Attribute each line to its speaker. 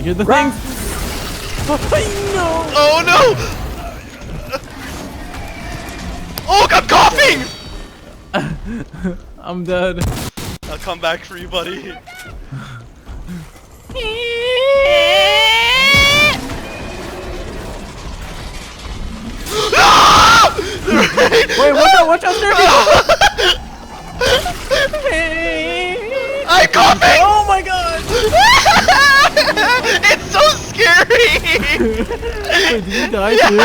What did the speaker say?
Speaker 1: hear the things. No!
Speaker 2: Oh no! Oh, I'm coughing!
Speaker 1: I'm dead.
Speaker 2: I'll come back for you, buddy.
Speaker 1: Wait, watch out, Derby!
Speaker 2: I'm coughing!
Speaker 1: Oh my god!
Speaker 2: It's so scary!
Speaker 1: Wait, did you die too?